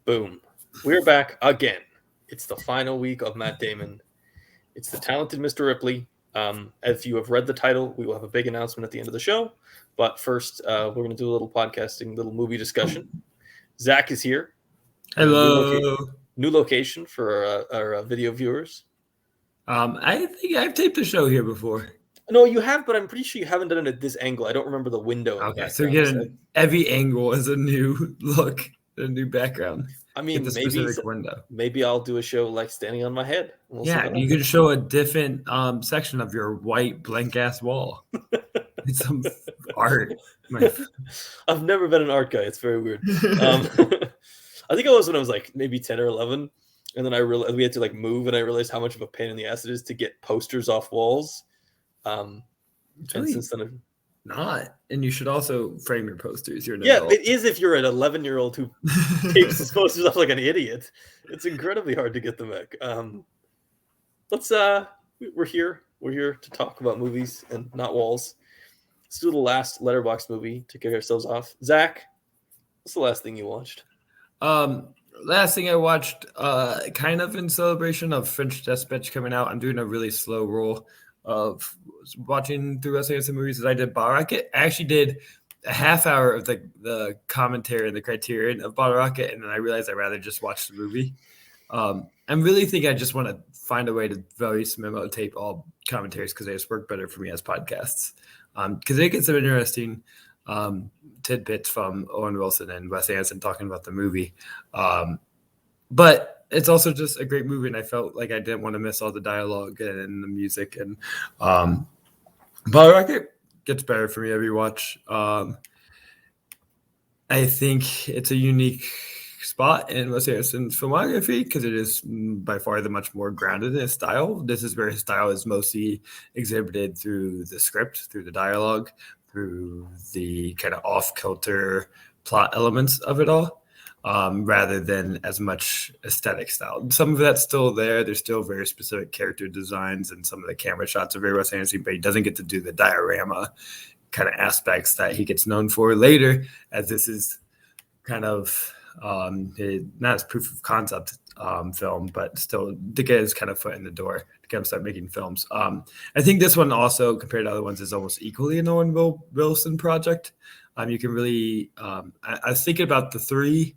Boom. We're back again. It's the final week of Matt Damon. It's the talented Mr. Ripley. If you have read the title, we will have a big announcement at the end of the show. But first, we're going to do a little podcasting, little movie discussion. Zack is here. Hello. New location for our video viewers. I think I've taped the show here before. No, you have, but I'm pretty sure you haven't done it at this angle. I don't remember the window. Okay, so again, every angle is a new look, a new background. I mean, maybe I'll do a show like standing on my head. You could show a different section of your white blank ass wall. It's some art. I've never been an art guy. It's very weird. I think I was when I was like maybe 10 or 11, and then I realized we had to like move, and I realized how much of a pain in the ass it is to get posters off walls. And since then, not. And you should also frame your posters. You're an adult. It is if you're an 11-year-old who takes his posters off like an idiot. It's incredibly hard to get them back. We're here. We're here to talk about movies and not walls. Let's do the last Letterboxd movie to kick ourselves off. Zach, what's the last thing you watched? Last thing I watched, kind of in celebration of French Dispatch coming out. I'm doing a really slow roll of watching through Wes Anderson movies as I did Bottle Rocket. I actually did a half hour of the commentary and the criterion of Bottle Rocket, and then I realized I'd rather just watch the movie. I really think I just want to find a way to voice memo tape all commentaries because they just work better for me as podcasts. Because they get some interesting tidbits from Owen Wilson and Wes Anderson talking about the movie. But it's also just a great movie, and I felt like I didn't want to miss all the dialogue and the music. And Bottle Rocket gets better for me every watch. I think it's a unique spot in Wes Anderson's filmography because it is by far the much more grounded in his style. This is where his style is mostly exhibited through the script, through the dialogue, through the kind of off-kilter plot elements of it all. Rather than as much aesthetic style. Some of that's still there. There's still very specific character designs, and some of the camera shots are very Wes Anderson, but he doesn't get to do the diorama kind of aspects that he gets known for later, as this is kind of not as proof of concept film, but still to get his kind of foot in the door to kind of start making films. I think this one also, compared to other ones, is almost equally an Owen Wilson project. You can really, I was thinking about the three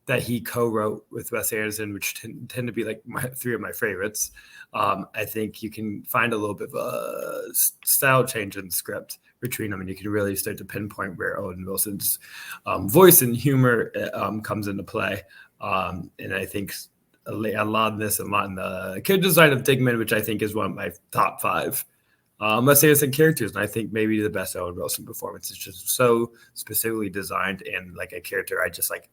that he co-wrote with Wes Anderson, which tend to be like three of my favorites. I think you can find a little bit of a style change in the script between them, and you can really start to pinpoint where Owen Wilson's voice and humor comes into play. And I think a lot in this, and a lot in the character design of Digman, which I think is one of my top 5 Wes Anderson characters, and I think maybe the best Owen Wilson performance is just so specifically designed and like a character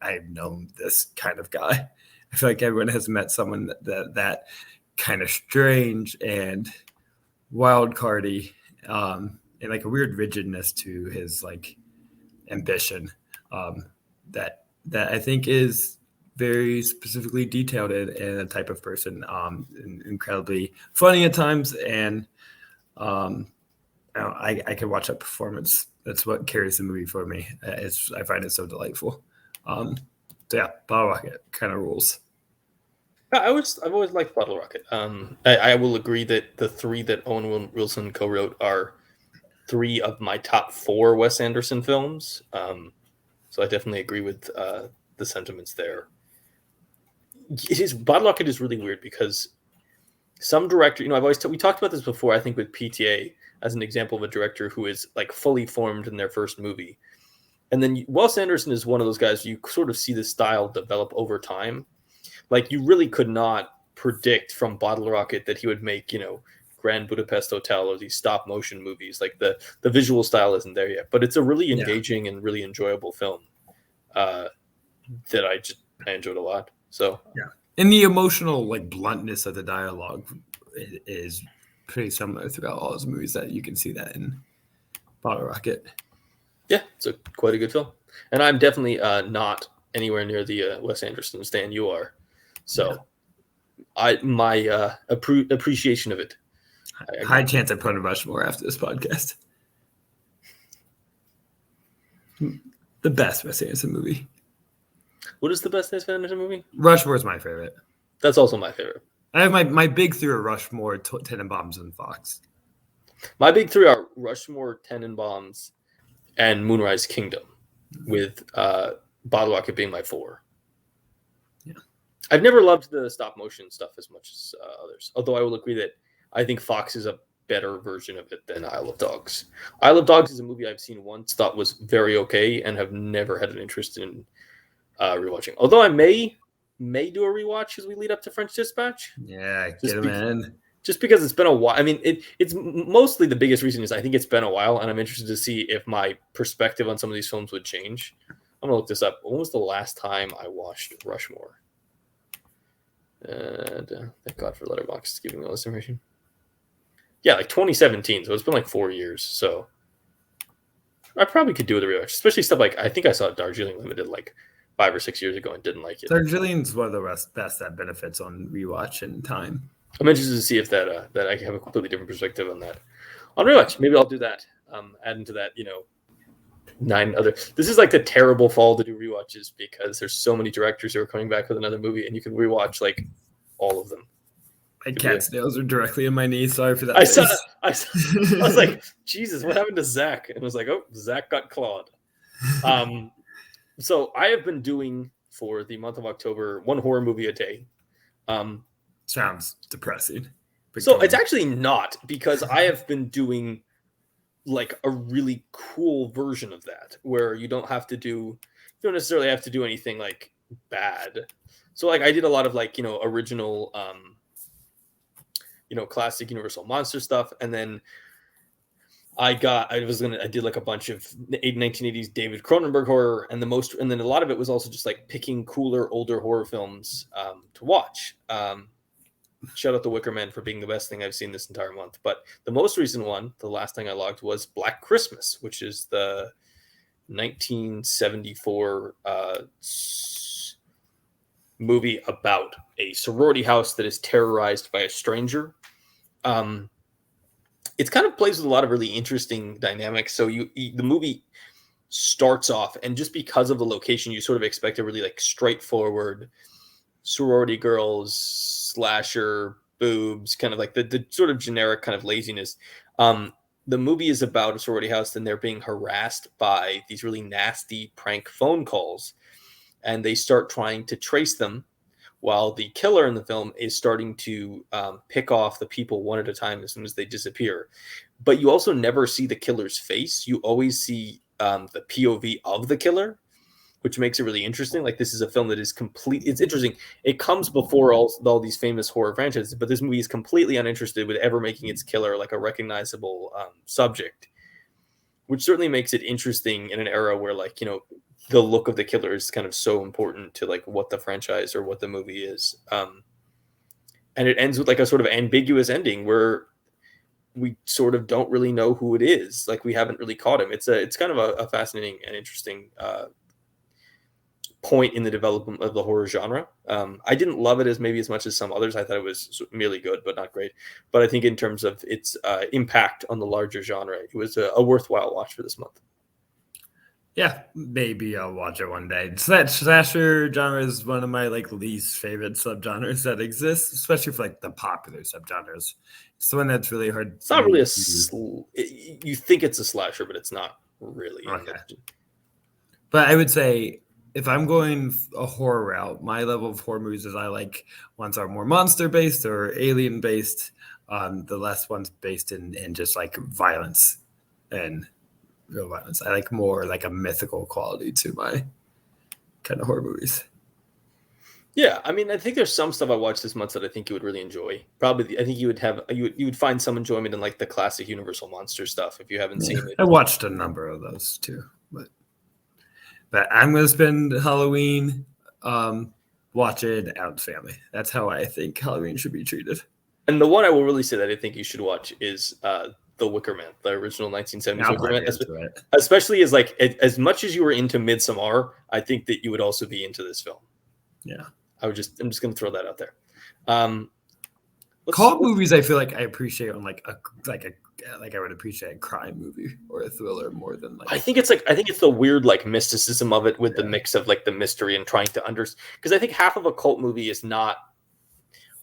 I've known this kind of guy. I feel like everyone has met someone that kind of strange and wild cardy and like a weird rigidness to his like ambition that I think is very specifically detailed in a type of person, incredibly funny at times, and I can watch that performance. That's what carries the movie for me. I find it so delightful. So yeah, Bottle Rocket kind of rules. I've always liked Bottle Rocket. I will agree that the 3 that Owen Wilson co-wrote are 3 of my top 4 Wes Anderson films. So I definitely agree with the sentiments there. Bottle Rocket is really weird because some director, we talked about this before, I think with PTA as an example of a director who is like fully formed in their first movie. And then Wes Anderson is one of those guys, you sort of see the style develop over time. Like you really could not predict from Bottle Rocket that he would make, Grand Budapest Hotel or these stop motion movies. Like the visual style isn't there yet, but it's a really engaging and really enjoyable film that I enjoyed a lot. So yeah. And the emotional bluntness of the dialogue is pretty similar throughout all his movies. That you can see that in Bottle Rocket. Yeah, it's quite a good film, and I'm definitely not anywhere near the Wes Anderson stan you are. So, my appreciation of it. High chance I put a bunch more after this podcast. The best Wes Anderson movie. What is the best Wes Anderson movie? Rushmore is my favorite. That's also my favorite. I have my big three are Rushmore, Tenenbaums, and Fox. My big three are Rushmore, Tenenbaums, and Moonrise Kingdom, with Bottle Rocket being my 4. Yeah. I've never loved the stop motion stuff as much as others, although I will agree that I think Fox is a better version of it than Isle of Dogs. Isle of Dogs is a movie I've seen once, thought was very okay, and have never had an interest in rewatching. Although I may do a rewatch as we lead up to French Dispatch. Yeah, get him in. Just because it's been a while. I mean, it's mostly the biggest reason is I think it's been a while, and I'm interested to see if my perspective on some of these films would change. I'm gonna look this up. When was the last time I watched Rushmore? And thank God for Letterboxd giving me all this information. Yeah, like 2017. So it's been like 4 years. So I probably could do the rewatch, especially stuff like I think I saw Darjeeling Limited like 5 or 6 years ago and didn't like it. Darjeeling's one of the best that benefits on rewatch and time. I'm interested to see if that I have a completely different perspective on that. On rewatch, maybe I'll do that. Add into that, 9 other. This is like the terrible fall to do rewatches because there's so many directors who are coming back with another movie, and you can rewatch like all of them. My cat's nails are directly in my knee. Sorry for that. I was like, Jesus, what happened to Zack? And I was like, oh, Zack got clawed. So I have been doing for the month of October 1 horror movie a day. Sounds depressing. So it's actually not, because I have been doing like a really cool version of that where you don't necessarily have to do anything like bad. So like I did a lot of like, original, classic Universal monster stuff. And then I did like a bunch of 1980s David Cronenberg horror, and then a lot of it was also just like picking cooler, older horror films to watch. Shout out to Wicker Man for being the best thing I've seen this entire month. But the most recent one, the last thing I logged, was Black Christmas, which is the 1974 movie about a sorority house that is terrorized by a stranger. It kind of plays with a lot of really interesting dynamics. So the movie starts off, and just because of the location, you sort of expect a really like straightforward sorority girls, slasher, boobs, kind of like the sort of generic kind of laziness. The movie is about a sorority house, and they're being harassed by these really nasty prank phone calls, and they start trying to trace them, while the killer in the film is starting to pick off the people one at a time as soon as they disappear. But you also never see the killer's face. You always see the POV of the killer, which makes it really interesting. Like, this is a film that is it's interesting. It comes before all these famous horror franchises, but this movie is completely uninterested with ever making its killer like a recognizable subject, which certainly makes it interesting in an era where, like, the look of the killer is kind of so important to like what the franchise or what the movie is. And it ends with like a sort of ambiguous ending where we sort of don't really know who it is. Like, we haven't really caught him. It's kind of a fascinating and interesting point in the development of the horror genre. I didn't love it as much as some others. I thought it was merely good, but not great. But I think in terms of its impact on the larger genre, it was a worthwhile watch for this month. Yeah, maybe I'll watch it one day. Slasher genre is one of my like least favorite subgenres that exists, especially for like the popular subgenres. It's the one that's really hard. It's not really you think it's a slasher, but it's not really. Okay. But I would say if I'm going a horror route, my level of horror movies is I like ones that are more monster based or alien based. The less ones based in just like violence and real violence. I like more like a mythical quality to my kind of horror movies. Yeah, I mean, I think there's some stuff I watched this month that I think you would really enjoy. Probably, I think you would find some enjoyment in like the classic Universal monster stuff if you haven't seen it. I watched a number of those too, but I'm gonna spend Halloween watching Addams Family. That's how I think Halloween should be treated. And the one I will really say that I think you should watch is The Wicker Man, the original 1970s Wicker Man. Especially as much as you were into Midsommar, I think that you would also be into this film. Yeah. I'm just going to throw that out there. Cult movies, I feel like I appreciate on like a like I would appreciate a crime movie or a thriller more than like. I think it's the weird like mysticism of it with the mix of like the mystery and trying to understand. Because I think half of a cult movie is not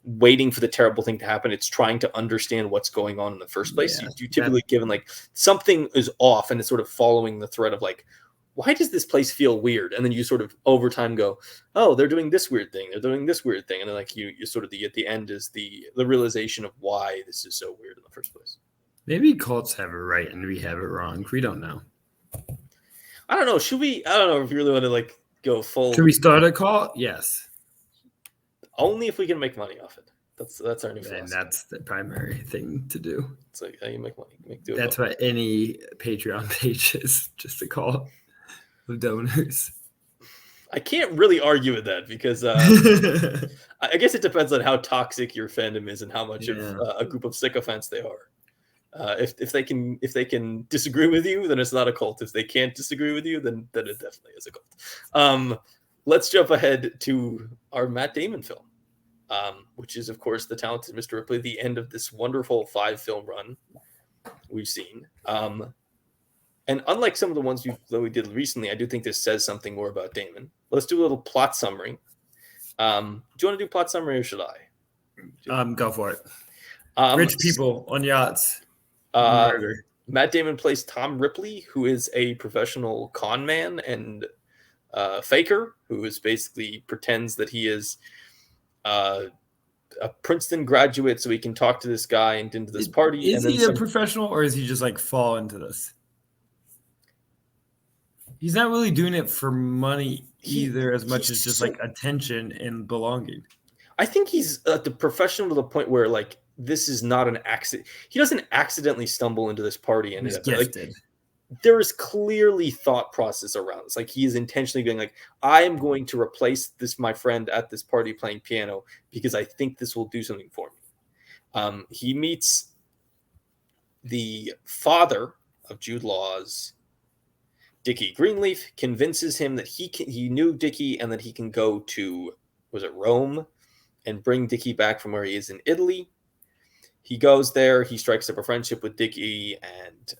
waiting for the terrible thing to happen. It's trying to understand what's going on in the first place. You typically given like something is off and it's sort of following the thread of like, why does this place feel weird? And then you sort of over time go, oh, they're doing this weird thing. They're doing this weird thing. And then like you sort of at the end is the realization of why this is so weird in the first place. Maybe cults have it right and we have it wrong. We don't know. I don't know. Should we? I don't know if you really want to like go full. Should we start a cult? Yes. Only if we can make money off it. That's our new philosophy. And that's the primary thing to do. It's like how you make money. That's what any Patreon page is, just a call of donors. I can't really argue with that because I guess it depends on how toxic your fandom is and how much of a group of sycophants they are. If they can disagree with you, then it's not a cult. If they can't disagree with you, then it definitely is a cult. Let's jump ahead to our Matt Damon film, which is, of course, The Talented Mr. Ripley, the end of this wonderful 5-film run we've seen. And unlike some of the ones that we did recently, I do think this says something more about Damon. Let's do a little plot summary. Do you want to do plot summary or should I? Go for it. Rich people on yachts. Murder. Matt Damon plays Tom Ripley, who is a professional con man and faker, who is basically pretends that he is a Princeton graduate so he can talk to this guy and into this party. Is he a professional or is he just like fall into this? He's not really doing it for money either, as much as just like attention and belonging. I think he's the professional to the point where like this is not an accident. He doesn't accidentally stumble into this party and he's gifted. Like, there is clearly thought process around this. Like he is intentionally being like, I am going to replace my friend at this party playing piano because I think this will do something for me. He meets the father of Jude Law's Dickie Greenleaf, convinces him that he knew Dickie and that he can go to, was it Rome, and bring Dickie back from where he is in Italy. He goes there. He strikes up a friendship with Dickie and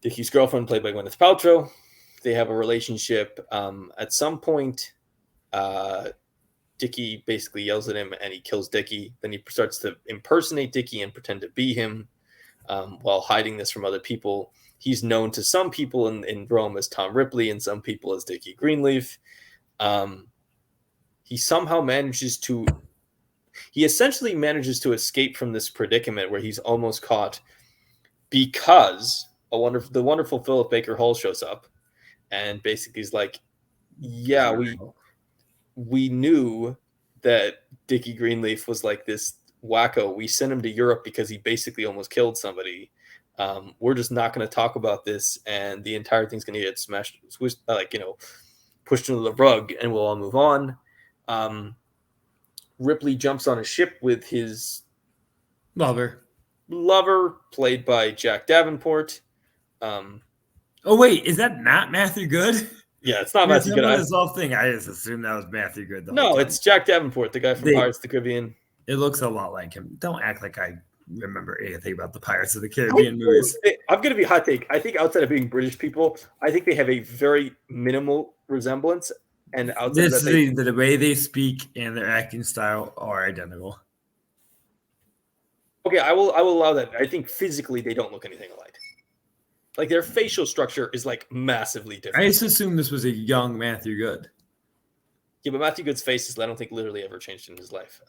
Dickie's girlfriend, played by Gwyneth Paltrow. They have a relationship. At some point, Dickie basically yells at him and he kills Dickie. Then he starts to impersonate Dickie and pretend to be him while hiding this from other people. He's known to some people in Rome as Tom Ripley and some people as Dickie Greenleaf. He essentially manages to escape from this predicament where he's almost caught because the wonderful Philip Baker Hall shows up and basically is like, yeah, we knew that Dickie Greenleaf was like this wacko. We sent him to Europe because he basically almost killed somebody. We're just not going to talk about this, and the entire thing's going to get pushed under the rug, and we'll all move on. Ripley jumps on a ship with his lover, played by Jack Davenport. Oh wait, is that not Matthew Good? Yeah, it's not Matthew Good. This whole thing, I just assumed that was Matthew Good. No, it's Jack Davenport, the guy from Pirates of the Caribbean. It looks a lot like him. Don't act like I remember anything about the Pirates of the Caribbean movies. I'm going to be hot take. I think outside of being British people, I think they have a very minimal resemblance. And outside of that, the way they speak and their acting style are identical. Okay, I will allow that. I think physically they don't look anything alike. Like their facial structure is like massively different. I just assumed this was a young Matthew Good. Yeah, but Matthew Good's face is, I don't think, literally ever changed in his life.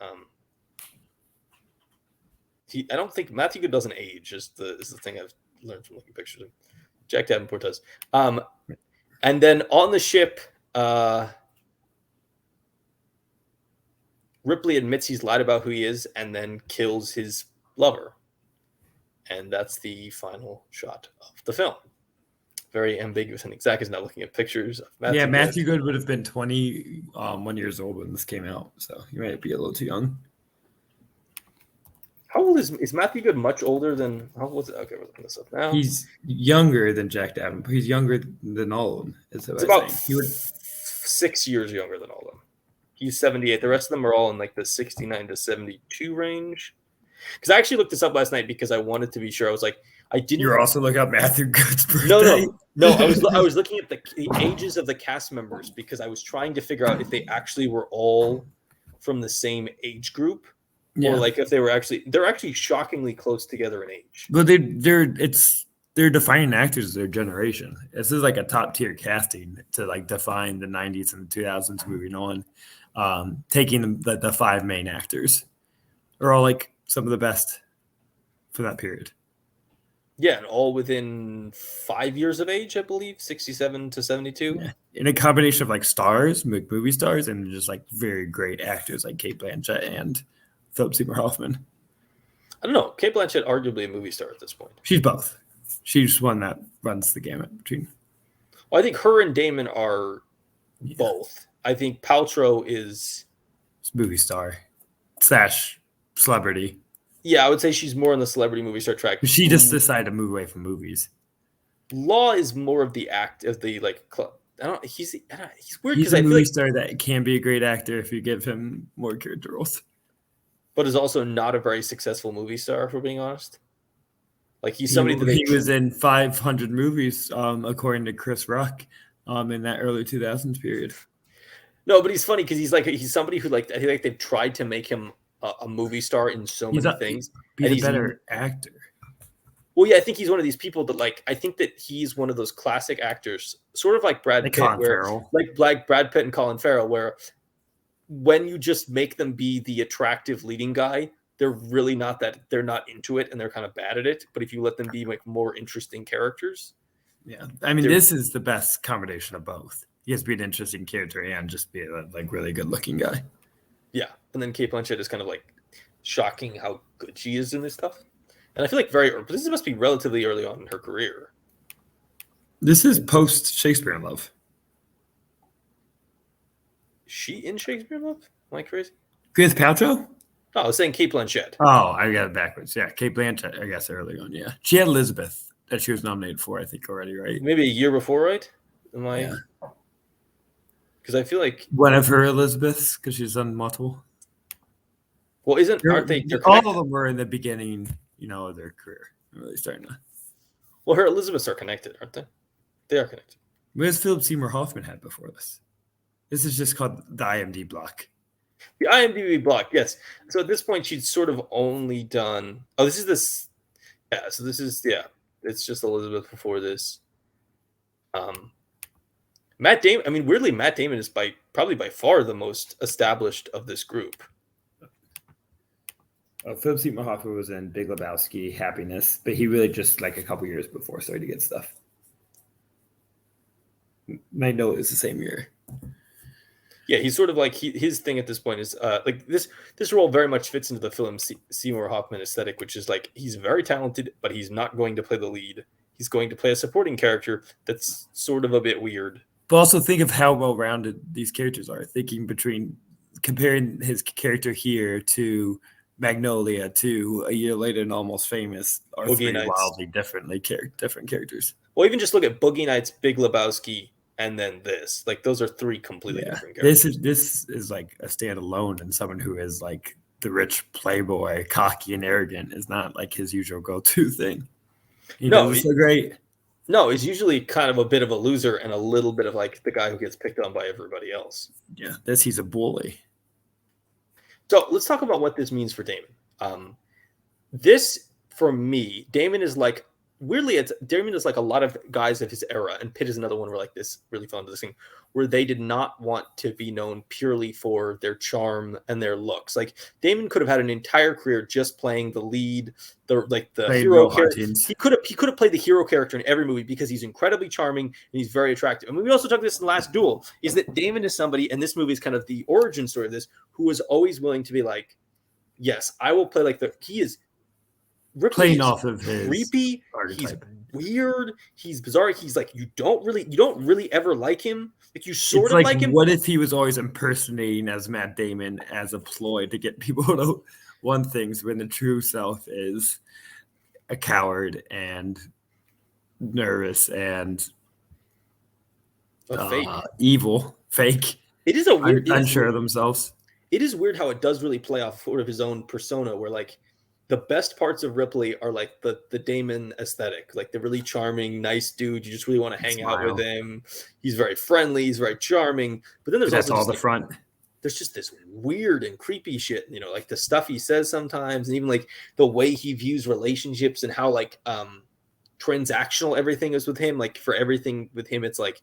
I don't think Matthew Good doesn't age. Is the thing I've learned from looking at pictures of him. Jack Davenport does. And then on the ship, Ripley admits he's lied about who he is and then kills his lover. And that's the final shot of the film. Very ambiguous. And Zack is now looking at pictures of Matthew Good. Matthew Good would have been 21 years old when this came out. So he might be a little too young. How old is Matthew Good? Much older than, how old was it? Okay, we're looking this up now. He's younger than Jack Davenport. He's younger than all of them. It's about 6 years younger than all of them. He's 78. The rest of them are all in like the 69 to 72 range. Because I actually looked this up last night because I wanted to be sure. I was like, I didn't. You're also looking up Matthew Good's birthday. No. I was looking at the ages of the cast members because I was trying to figure out if they actually were all from the same age group, or like if they're actually shockingly close together in age. But they're defining actors of their generation. This is like a top tier casting to like define the 90s and the 2000s moving on. Taking the 5 main actors are all like some of the best for that period. Yeah, and all within 5 years of age, I believe, 67 to 72. Yeah. In a combination of like stars, movie stars, and just like very great actors like Cate Blanchett and Philip Seymour Hoffman. I don't know. Cate Blanchett, arguably a movie star at this point. She's both. She's one that runs the gamut between. Well, I think her and Damon are both. I think Paltrow is movie star / celebrity. Yeah, I would say she's more on the celebrity movie star track. She just decided to move away from movies. Law is more of the act of the like. He's weird because I feel movie star that can be a great actor if you give him more character roles, but is also not a very successful movie star, if we're being honest. Like he's somebody that he was in 500 movies, according to Chris Rock, in that early 2000s period. No, but he's funny because he's somebody who like I think they've tried to make him a movie star in so many things. He's a better actor. Well, yeah, I think he's one of these people that like I think that he's one of those classic actors, sort of like Brad Pitt, like Brad Pitt and Colin Farrell, where when you just make them be the attractive leading guy, they're really not they're not into it and they're kind of bad at it. But if you let them be like more interesting characters, yeah, I mean, this is the best combination of both. He has to be an interesting character and just be a like really good looking guy. Yeah, and then Cate Blanchett is kind of like shocking how good she is in this stuff. And I feel like this must be relatively early on in her career. This is post Shakespeare in Love. Is she in Shakespeare in Love? Am I crazy? Gwyneth Paltrow? No, I was saying Cate Blanchett. Oh, I got it backwards. Yeah, Cate Blanchett, I guess early on, yeah. She had Elizabeth that she was nominated for, I think, already, right? Maybe a year before, right? Am I? Yeah. Because I feel like one of her Elizabeths, because she's done multiple. Well, aren't they? All of them were in the beginning, of their career. Really starting to. Well, her Elizabeths are connected, aren't they? They are connected. What has Philip Seymour Hoffman had before this? This is just called the IMDb block. The IMDb block, yes. So at this point, she'd sort of only done. Oh, this is this. Yeah. So this is It's just Elizabeth before this. Matt Damon. I mean, weirdly, Matt Damon is probably by far the most established of this group. Philip Seymour Hoffman was in Big Lebowski, Happiness, but he really just like a couple years before started to get stuff. I know it was the same year. Yeah, he's sort of like his thing at this point is like this role very much fits into the Philip Seymour Hoffman aesthetic, which is like he's very talented, but he's not going to play the lead. He's going to play a supporting character that's sort of a bit weird. But also think of how well-rounded these characters are. Comparing his character here to Magnolia to a year later and Almost Famous are Boogie three Nights. wildly different characters. Well, even just look at Boogie Nights, Big Lebowski, and then this. Like those are three completely different characters. This is like a standalone, and someone who is like the rich playboy, cocky and arrogant is not like his usual go-to thing. He's so great. No, he's usually kind of a bit of a loser and a little bit of like the guy who gets picked on by everybody else. Yeah, he's a bully. So let's talk about what this means for Damon. This, for me, Damon is like, weirdly, Damon is like a lot of guys of his era, and Pitt is another one where like this really fell into this thing, where they did not want to be known purely for their charm and their looks. Like Damon could have had an entire career just playing the lead, the hero character. He could have played the hero character in every movie because he's incredibly charming and he's very attractive. I mean, we also talked this in the last Duel, is that Damon is somebody, and this movie is kind of the origin story of this, who is always willing to be like, yes, I will play like he is Ripley playing off of his creepy, archetype. He's weird, he's bizarre. He's like you don't really ever like him. Like you sort of like him. What if he was always impersonating as Matt Damon as a ploy to get people to want things when the true self is a coward and nervous and evil, fake. It is a weird, unsure of themselves. It is weird how it does really play off sort of his own persona, where like the best parts of Ripley are like the Damon aesthetic, like the really charming, nice dude. You just really want to hang out with him. He's very friendly. He's very charming. But then there's But that's also all just the like, front. there's just this weird and creepy shit, like the stuff he says sometimes, and even like the way he views relationships and how like transactional everything is with him. Like for everything with him, it's like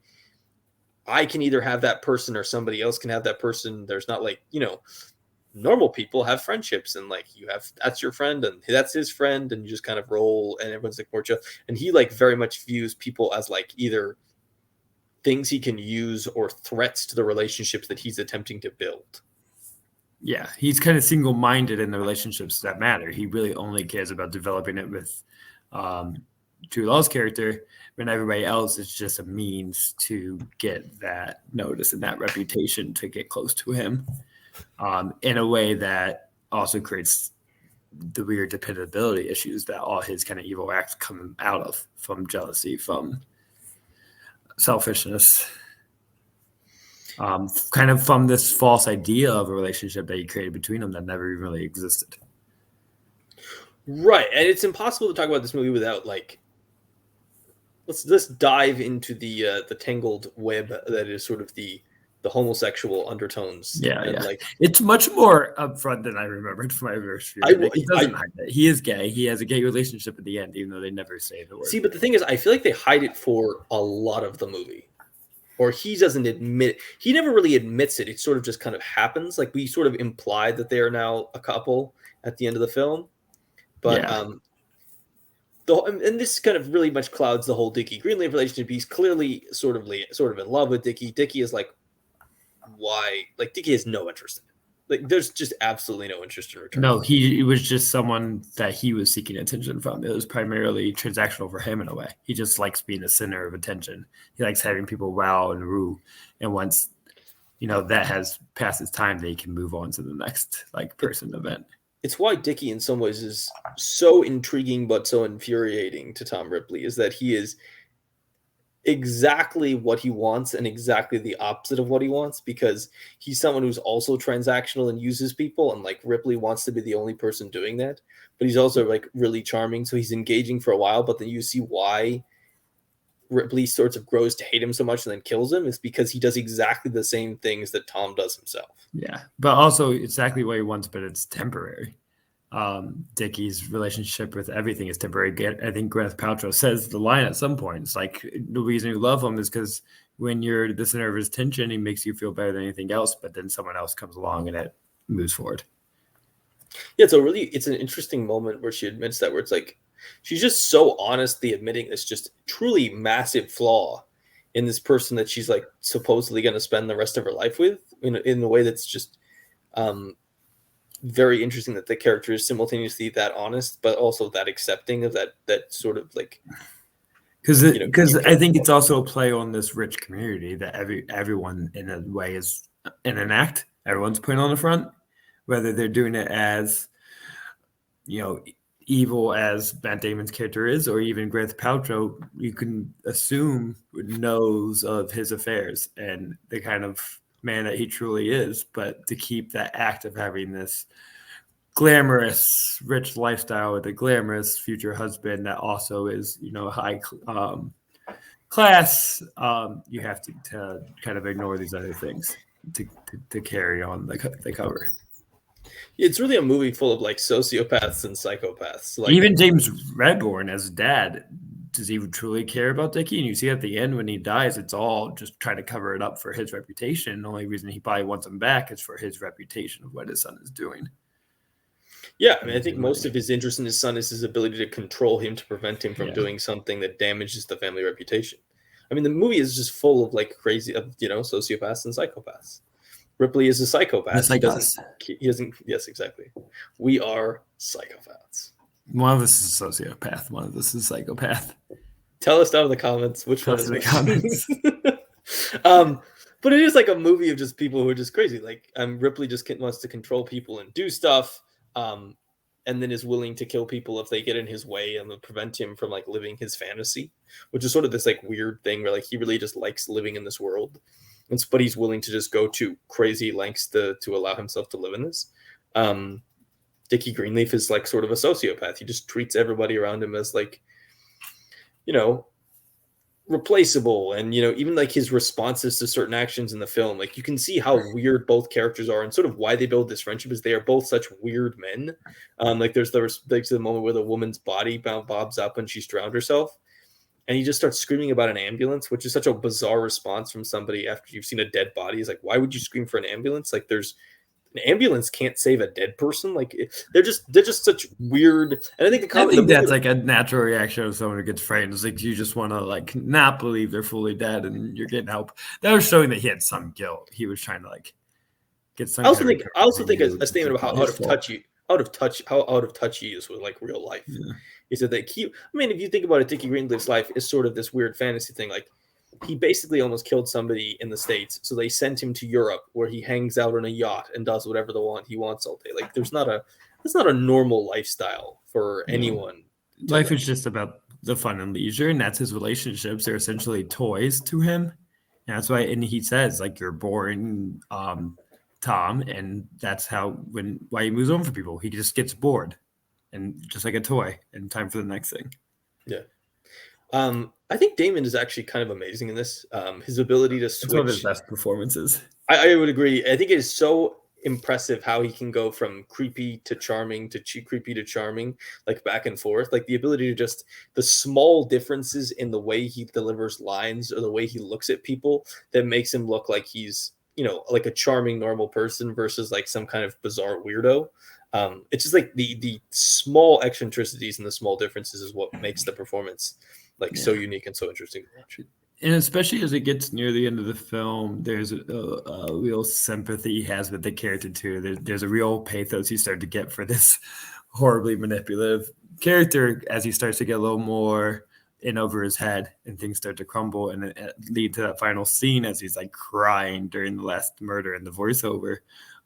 I can either have that person or somebody else can have that person. There's not like, normal people have friendships and like that's your friend and that's his friend and you just kind of roll and everyone's like more chill. And he like very much views people as like either things he can use or threats to the relationships that he's attempting to build. Yeah, he's kind of single-minded in the relationships that matter. He really only cares about developing it with Jude Law's character, when everybody else is just a means to get that notice and that reputation to get close to him, in a way that also creates the weird dependability issues that all his kind of evil acts come out of, from jealousy, from selfishness, kind of from this false idea of a relationship that he created between them that never even really existed. Right, and it's impossible to talk about this movie without like let's dive into the tangled web that is sort of the homosexual undertones. Yeah, and yeah. Like it's much more upfront than I remembered from my first view. He doesn't hide it. He is gay. He has a gay relationship at the end, even though they never say the word. See, but the thing is, I feel like they hide it for a lot of the movie. Or he doesn't admit it. He never really admits it. It sort of just kind of happens. Like we sort of imply that they are now a couple at the end of the film. But yeah. And this kind of really much clouds the whole Dickie Greenleaf relationship. He's clearly sort of in love with Dickie. Dickie is like, why? Like Dickie has no interest in it. Like there's just absolutely no interest in return. No, he was just someone that he was seeking attention from. It was primarily transactional for him in a way. He just likes being the center of attention. He likes having people wow and woo. And once that has passed its time, they can move on to the next person event. It's why Dickie in some ways is so intriguing but so infuriating to Tom Ripley, is that he is exactly what he wants and exactly the opposite of what he wants, because he's someone who's also transactional and uses people, and like Ripley wants to be the only person doing that, but he's also like really charming, so he's engaging for a while, but then you see why Ripley sort of grows to hate him so much and then kills him. Is because he does exactly the same things that Tom does himself. Yeah, but also exactly what he wants, but it's temporary. Dickie's relationship with everything is temporary. I think Gwyneth Paltrow says the line at some point. It's like the reason you love him is because when you're the center of his attention, he makes you feel better than anything else. But then someone else comes along and it moves forward. Yeah, it's an interesting moment where she admits that, where it's like she's just so honestly admitting this just truly massive flaw in this person that she's like supposedly going to spend the rest of her life with, in a way that's just very interesting, that the character is simultaneously that honest but also that accepting of that sort of like, because I think it's also a play on this rich community that everyone in a way is in an act. Everyone's putting on the front, whether they're doing it as evil as Matt Damon's character is, or even Gwyneth Paltrow, you can assume knows of his affairs and the kind of man that he truly is. But to keep that act of having this glamorous, rich lifestyle with a glamorous future husband that also is, high class, you have to kind of ignore these other things to carry on the cover. It's really a movie full of like sociopaths and psychopaths. Like even James Redbourne as dad, does he truly care about Dickie? And you see at the end when he dies, it's all just trying to cover it up for his reputation. The only reason he probably wants him back is for his reputation of what his son is doing. Yeah, I mean, I think most of his interest in his son is his ability to control him, to prevent him from doing something that damages the family reputation. I mean, the movie is just full of like crazy, sociopaths and psychopaths. Ripley is a psychopath. Just like us. He doesn't. Yes, exactly. We are psychopaths. One of us is a sociopath. One of us is a psychopath. Tell us down in the comments which one is the comments. But it is like a movie of just people who are just crazy. Like Ripley just wants to control people and do stuff, and then is willing to kill people if they get in his way and prevent him from like living his fantasy, which is sort of this like weird thing where like he really just likes living in this world. But he's willing to just go to crazy lengths to allow himself to live in this. Dickie Greenleaf is like sort of a sociopath. He just treats everybody around him as like, you know, replaceable. And, you know, even like his responses to certain actions in the film, like you can see how weird both characters are and sort of why they build this friendship is they are both such weird men. Like there's the moment where the woman's body bobs up when she's drowned herself. And he just starts screaming about an ambulance, which is such a bizarre response from somebody after you've seen a dead body. He's like, why would you scream for an ambulance? Like there's an ambulance can't save a dead person. Like they're just such weird. And I think that's like a natural reaction of someone who gets frightened. It's like you just want to like not believe they're fully dead and you're getting help. That was showing that he had some guilt. He was trying to like get some. I also think a statement about how out of touch he is with like real life. Yeah. He said that I mean, if you think about it, Dickie Greenleaf's life is sort of this weird fantasy thing. Like he basically almost killed somebody in the States, so they sent him to Europe where he hangs out on a yacht and does whatever he wants all day. Like that's not a normal lifestyle for anyone. Life is just about the fun and leisure, and that's his relationships. They're essentially toys to him. And that's why, and he says like you're boring, Tom, and that's why he moves on for people. He just gets bored and just like a toy and time for the next thing. Yeah. I think Damon is actually kind of amazing in this. His ability to switch. It's one of his best performances. I would agree. I think it is so impressive how he can go from creepy to charming to creepy to charming, like back and forth. Like the ability to the small differences in the way he delivers lines or the way he looks at people that makes him look like he's, you know, like a charming, normal person versus like some kind of bizarre weirdo. It's just like the small eccentricities and the small differences is what makes the performance so unique and so interesting to watch. And especially as it gets near the end of the film, there's a real sympathy he has with the character too. There's a real pathos you start to get for this horribly manipulative character as he starts to get a little more in over his head and things start to crumble and it lead to that final scene as he's like crying during the last murder and the voiceover.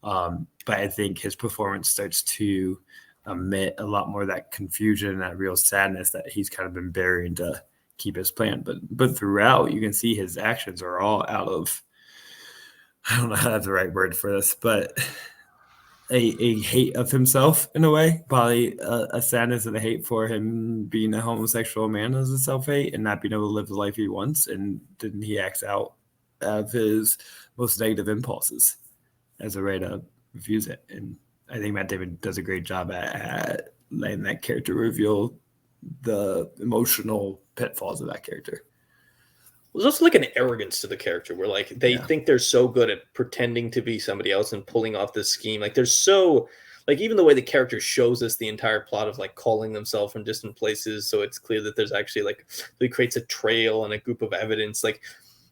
But I think his performance starts to emit a lot more of that confusion and that real sadness that he's kind of been burying to keep his plan. But throughout, you can see his actions are all out of, I don't know how that's the right word for this, but a hate of himself in a way, probably a sadness and a hate for him being a homosexual man as a self-hate and not being able to live the life he wants. And then he acts out of his most negative impulses as a way to refuse it. And I think Matt Damon does a great job at letting that character reveal the emotional pitfalls of that character. There's also like an arrogance to the character where like they think they're so good at pretending to be somebody else and pulling off this scheme. Like there's so like even the way the character shows us the entire plot of like calling themselves from distant places. So it's clear that there's actually like he creates a trail and a group of evidence, like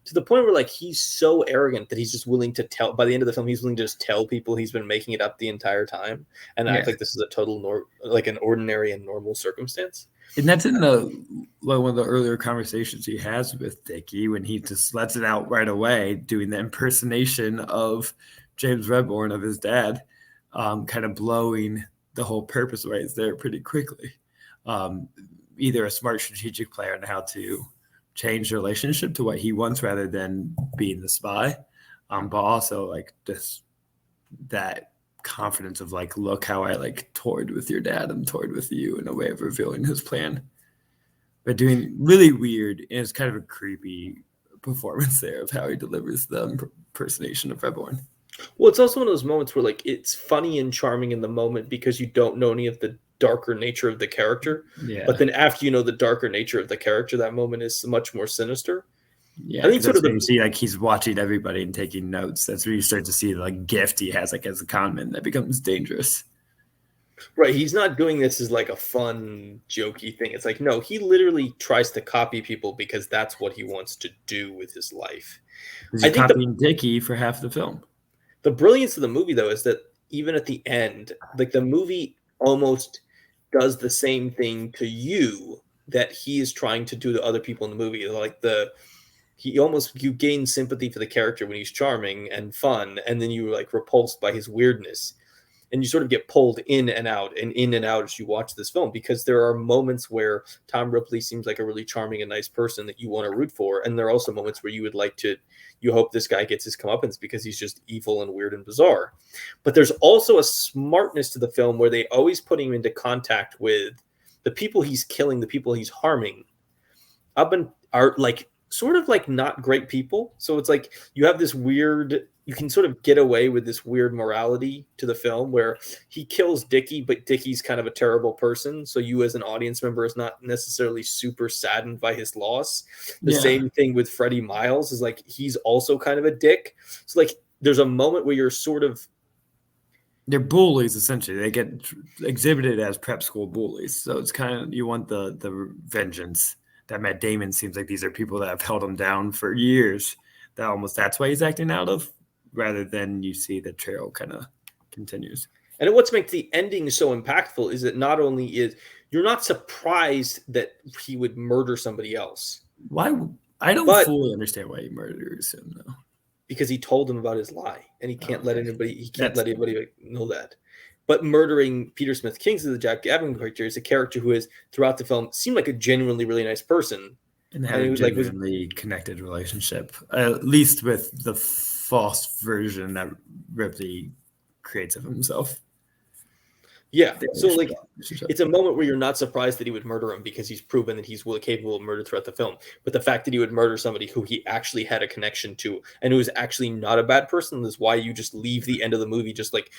to the point where like he's so arrogant that he's just willing to tell by the end of the film, he's willing to just tell people he's been making it up the entire time and act like this is a total like an ordinary and normal circumstance. And that's in one of the earlier conversations he has with Dickie when he just lets it out right away, doing the impersonation of James Redbourne of his dad, kind of blowing the whole purpose right there pretty quickly. Either a smart strategic player on how to change the relationship to what he wants rather than being the spy, but also like just that confidence of like, look how I like toyed with your dad and toyed with you in a way of revealing his plan, but doing really weird. And it's kind of a creepy performance there of how he delivers the impersonation of Redbourne. Well, it's also one of those moments where like it's funny and charming in the moment because you don't know any of the darker nature of the character. Yeah. But then after you know the darker nature of the character, that moment is much more sinister. Yeah, I think sort of you see like he's watching everybody and taking notes. That's where you start to see the like gift he has like as a conman that becomes dangerous. Right, he's not doing this as like a fun, jokey thing. It's like no, he literally tries to copy people because that's what he wants to do with his life. He's copying Dickie for half the film. The brilliance of the movie, though, is that even at the end, like the movie almost does the same thing to you that he is trying to do to other people in the movie. Like you gain sympathy for the character when he's charming and fun, and then you like repulsed by his weirdness. and you sort of get pulled in and out as you watch this film, because there are moments where Tom Ripley seems like a really charming and nice person that you want to root for, and there are also moments where you hope this guy gets his comeuppance because he's just evil and weird and bizarre. But there's also a smartness to the film where they always put him into contact with the people he's killing, the people he's harming, are like sort of like not great people. So it's like you have this weird, you can sort of get away with this weird morality to the film where he kills Dickie, but Dickie's kind of a terrible person. So you as an audience member is not necessarily super saddened by his loss. The same thing with Freddie Miles, is like he's also kind of a dick. So like there's a moment where you're sort of, they're bullies, essentially. They get exhibited as prep school bullies. So it's kind of, you want the vengeance that Matt Damon seems like these are people that have held him down for years. That's why he's acting out of, rather than you see the trail kind of continues. And what's makes the ending so impactful is that not only is you're not surprised that he would murder somebody else. Why? I don't fully understand why he murders him though. Because he told him about his lie, and he can't let anybody know that. But murdering Peter Smith Kingsley, the Jack Gavin character, is a character who is throughout the film seemed like a genuinely really nice person, and had a genuinely connected relationship, at least with the false version that Ripley creates of himself. Yeah, so like it's a moment where you're not surprised that he would murder him because he's proven that he's capable of murder throughout the film. But the fact that he would murder somebody who he actually had a connection to and who is actually not a bad person is why you just leave the end of the movie just like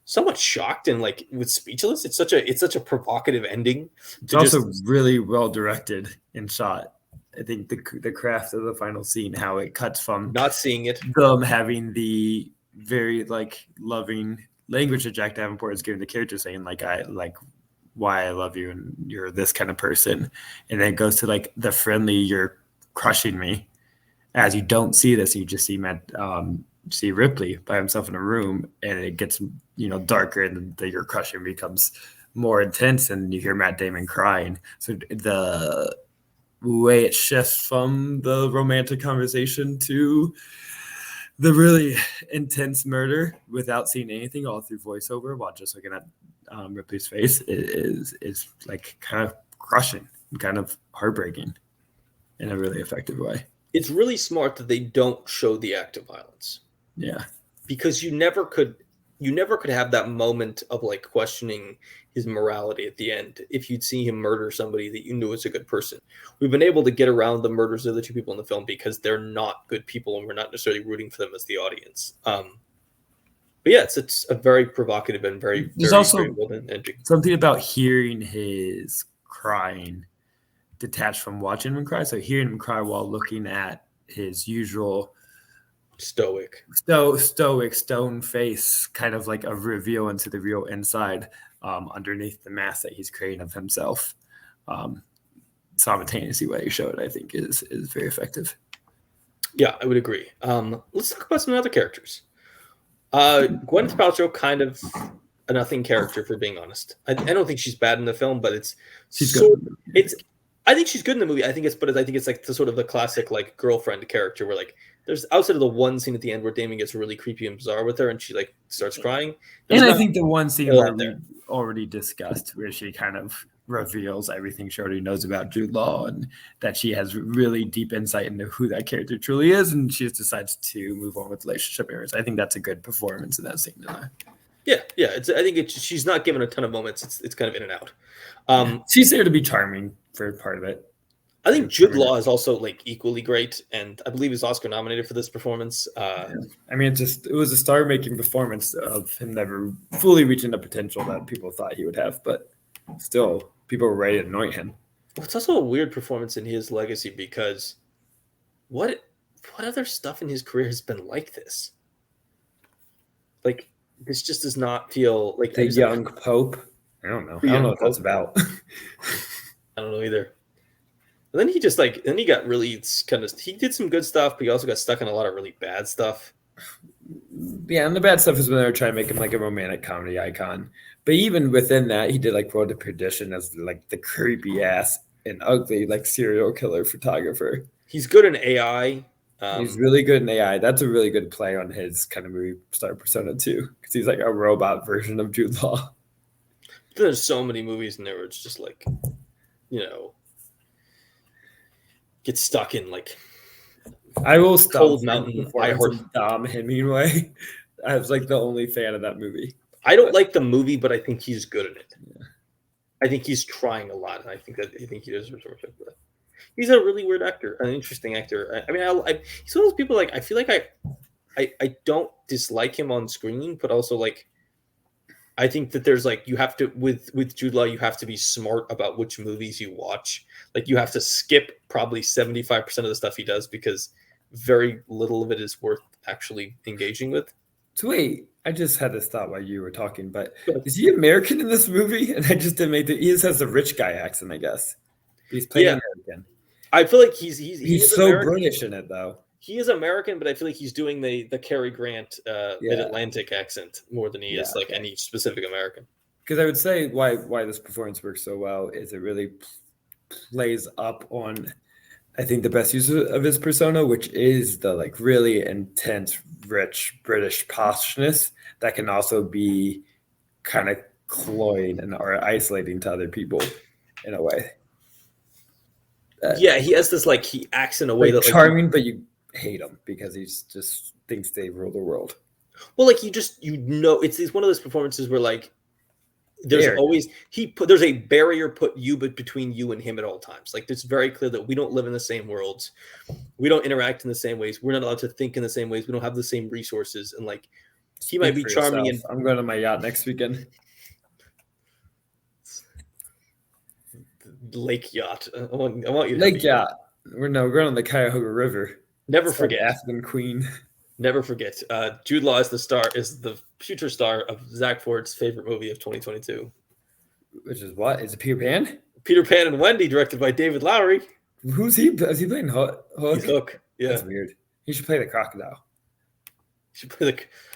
somewhat shocked and like with speechless. It's such a provocative ending. It's also really well directed and shot. I think the craft of the final scene, how it cuts from not seeing it, them having the very like loving language that Jack Davenport is giving the character, saying like, I like why I love you and you're this kind of person, and then it goes to like the friendly, you're crushing me, as you don't see this, you just see Ripley by himself in a room, and it gets darker, and the you're crushing becomes more intense, and you hear Matt Damon crying. So the way it shifts from the romantic conversation to the really intense murder without seeing anything, all through voiceover, while just looking at Ripley's face, is like kind of crushing and kind of heartbreaking in a really effective way. It's really smart that they don't show the act of violence. Yeah, because you never could have that moment of like questioning his morality at the end if you'd see him murder somebody that you knew was a good person. We've been able to get around the murders of the two people in the film because they're not good people and we're not necessarily rooting for them as the audience. But yeah, it's a very provocative and very also very well done ending. Something about hearing his crying detached from watching him cry. So hearing him cry while looking at his usual stoic stone face, kind of like a reveal into the real inside, underneath the mask that he's creating of himself. Simultaneously way you show it, I think is very effective. Yeah, I would agree. Let's talk about some other characters. Gwyneth Paltrow, kind of a nothing character, for being honest. I don't think she's bad in the film, but I think she's good in the movie. I think it's like the sort of the classic like girlfriend character where like there's outside of the one scene at the end where Damon gets really creepy and bizarre with her and she like starts crying. And I think the one scene where we already discussed where she kind of reveals everything she already knows about Jude Law and that she has really deep insight into who that character truly is, and she just decides to move on with relationship errors. I think that's a good performance in that scene. Yeah. I think she's not given a ton of moments. It's kind of in and out. She's there to be charming for part of it. I think Jude Law is also like equally great, and I believe he's Oscar nominated for this performance. I mean, it was a star-making performance of him never fully reaching the potential that people thought he would have, but still, people were ready to anoint him. Well, it's also a weird performance in his legacy because what other stuff in his career has been like this? Like, this just does not feel like the young Pope. I don't know. I don't know what that's about. I don't know either. And then he got really he did some good stuff, but he also got stuck in a lot of really bad stuff. Yeah, and the bad stuff is when they were trying to make him like a romantic comedy icon. But even within that, he did like Road to Perdition as like the creepy ass and ugly like serial killer photographer. He's good in AI. He's really good in AI. That's a really good play on his kind of movie star persona too, because he's like a robot version of Jude Law. There's so many movies in there where it's just like, get stuck in like. I will stop. Cold Mountain. I heard Dom Hemingway. I was like the only fan of that movie. I don't like the movie, but I think he's good at it. Yeah. I think he's trying a lot, and I think he deserves respect for that. He's a really weird actor, an interesting actor. I mean, he's one of those people like I feel like I don't dislike him on screen, but also like I think that there's like you have to with Jude Law, you have to be smart about which movies you watch. Like you have to skip probably 75% of the stuff he does because very little of it is worth actually engaging with. So wait, I just had this thought while you were talking, but is he American in this movie? And I just didn't make it. He just has the rich guy accent, I guess. He's playing American. I feel like he's so American. British in it though. He is American, but I feel like he's doing the Cary Grant Mid-Atlantic accent more than he is like any specific American. Because I would say why this performance works so well is it really plays up on, I think, the best use of his persona, which is the like really intense, rich British poshness that can also be kind of cloying or isolating to other people in a way. He has this like he acts in a way that charming, but you hate him because he's just thinks they rule the world. Well, like it's one of those performances where like there's always there's a barrier put between you and him at all times. Like it's very clear that we don't live in the same worlds, we don't interact in the same ways, we're not allowed to think in the same ways, we don't have the same resources, and like he might be charming. And I'm going to my yacht next weekend. Lake yacht. I want you to Lake yacht. We're going on the Cuyahoga River. Never forget. Aspen Queen. Never forget. Jude Law is the future star of Zack Ford's favorite movie of 2022. Which is what? Is it Peter Pan? Peter Pan and Wendy, directed by David Lowery. Who's he? Is he playing Hook? He's Hook. Yeah. That's weird. He should play the crocodile.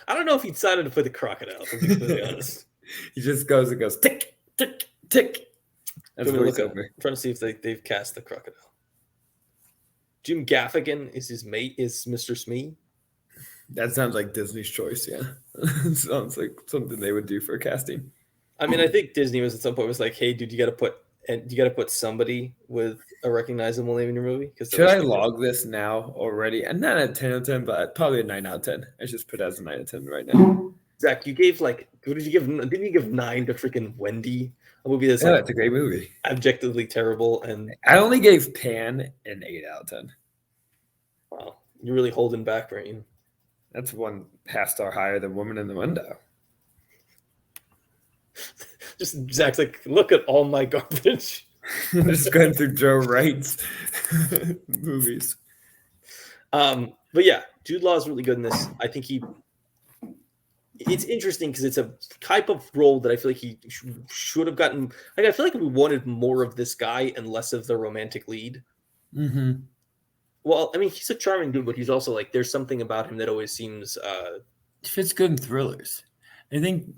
I don't know if he decided to play the crocodile, to be completely honest. He just goes tick, tick, tick. That's I'm trying to see if they've cast the crocodile. Jim Gaffigan is his mate, is Mr. Smee. That sounds like Disney's choice, yeah. Sounds like something they would do for casting. I mean, I think Disney was at some point like, hey, dude, you got to put somebody with a recognizable name in your movie. Should I log this now already? And not a 10 out of 10, but probably a 9 out of 10. I just put it as a 9 out of 10 right now. Zach, you gave what did you give? Didn't you give 9 to freaking Wendy? A movie that's it's a great movie. Objectively terrible. And I only gave Pan an 8 out of 10. Wow. You're really holding back, right? That's 1 half star higher than Woman in the Window. Just Zach's like, look at all my garbage. I'm just going through Joe Wright's movies. But yeah, Jude Law is really good in this. I think it's interesting because it's a type of role that I feel like he should have gotten. Like I feel like we wanted more of this guy and less of the romantic lead. Mm-hmm. Well, I mean, he's a charming dude, but he's also like there's something about him that always seems. He fits good in thrillers. I think.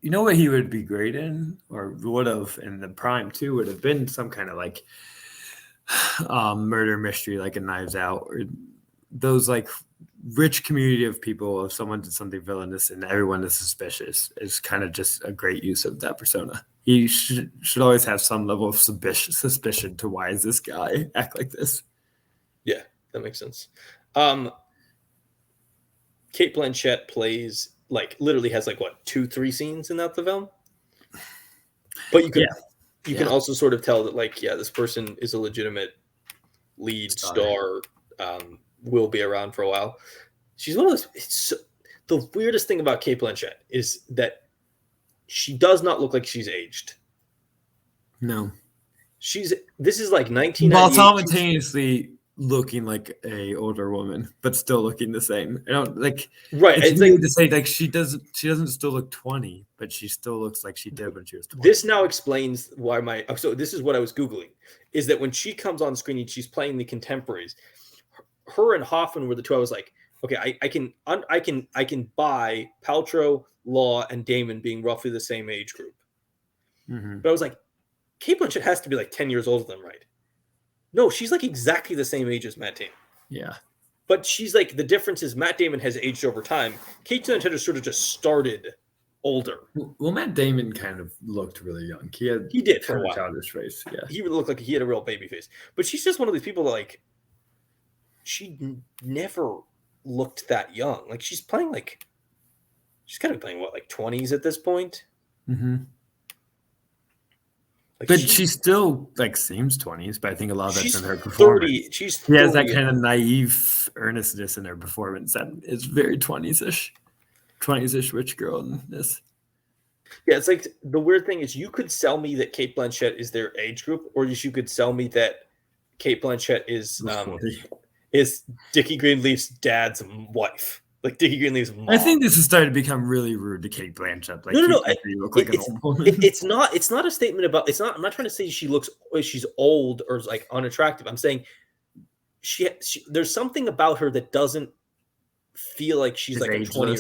You know what he would be great in, or would have in the prime too, would have been some kind of like murder mystery, like a Knives Out, or those like rich community of people. If someone did something villainous and everyone is suspicious, is kind of just a great use of that persona. He should always have some level of suspicion to why is this guy act like this. Yeah, that makes sense. Cate Blanchett plays. Like literally has like what 2-3 scenes in that film, but you can also sort of tell that like this person is a legitimate lead star, will be around for a while. She's one of those. The weirdest thing about Cate Blanchett is that she does not look like she's aged. No, this is like 1998. While simultaneously looking like a older woman, but still looking the same. I don't like right. It's weird to say like she doesn't still look 20, but she still looks like she did when she was 20. This now explains why so this is what I was Googling, is that when she comes on screen and she's playing the contemporaries, her and Hoffman were the two. I was like, okay, I can buy Paltrow, Law, and Damon being roughly the same age group. Mm-hmm. But I was like, Cate Blanchett has to be like 10 years older than them, right? No, she's like exactly the same age as Matt Damon. Yeah. But she's like, the difference is Matt Damon has aged over time. Kate Blanchett sort of just started older. Well, Matt Damon kind of looked really young. He did for a while. Childish face. Yeah. He would look like he had a real baby face. But she's just one of these people that, like, she never looked that young. Like, she's playing, like, she's kind of playing, what, like 20s at this point? Mm-hmm. Like, but she still, like, seems 20s, but I think a lot of that's in her 30. performance. She's 30. She has that kind of naive earnestness in her performance that is very 20s-ish. 20s-ish rich girl in this. Yeah, it's like, the weird thing is you could sell me that Kate Blanchett is their age group, or you could sell me that Kate Blanchett is Dickie Greenleaf's dad's wife. Like, Dickie Greenleaf's mom. I think this is starting to become really rude to Kate Blanchett. Like, no. You look like an old woman. It's not a statement about. It's not. I'm not trying to say she's old or like unattractive. I'm saying she there's something about her that doesn't feel like she's like ageless. A 20.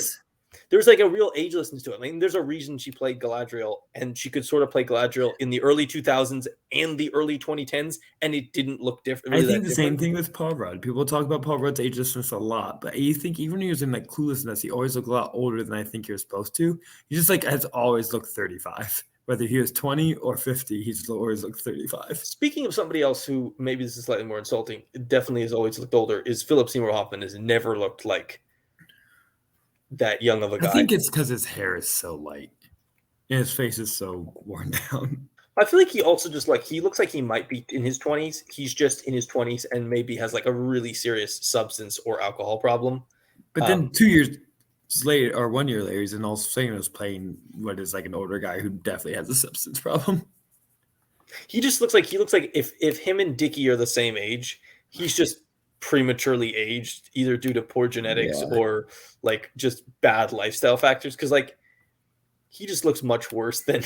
There's like a real agelessness to it. I mean, there's a reason she played Galadriel, and she could sort of play Galadriel in the early 2000s and the early 2010s, and it didn't look different. I think the same thing with Paul Rudd. People talk about Paul Rudd's agelessness a lot, but you think even when he was in like Cluelessness, he always looked a lot older than I think you're supposed to. He just like has always looked 35. Whether he was 20 or 50, he's always looked 35. Speaking of somebody else who maybe this is slightly more insulting, definitely has always looked older, is Philip Seymour Hoffman. Has never looked like that young of a guy. I think it's because his hair is so light and his face is so worn down. I feel like he also just like, he looks like he might be in his 20s. He's just in his 20s and maybe has like a really serious substance or alcohol problem. But then 2 years later, or 1 year later, he's in also saying he was playing what is like an older guy who definitely has a substance problem. He just looks like if him and Dickie are the same age, he's just prematurely aged, either due to poor genetics or like just bad lifestyle factors. Because like he just looks much worse than.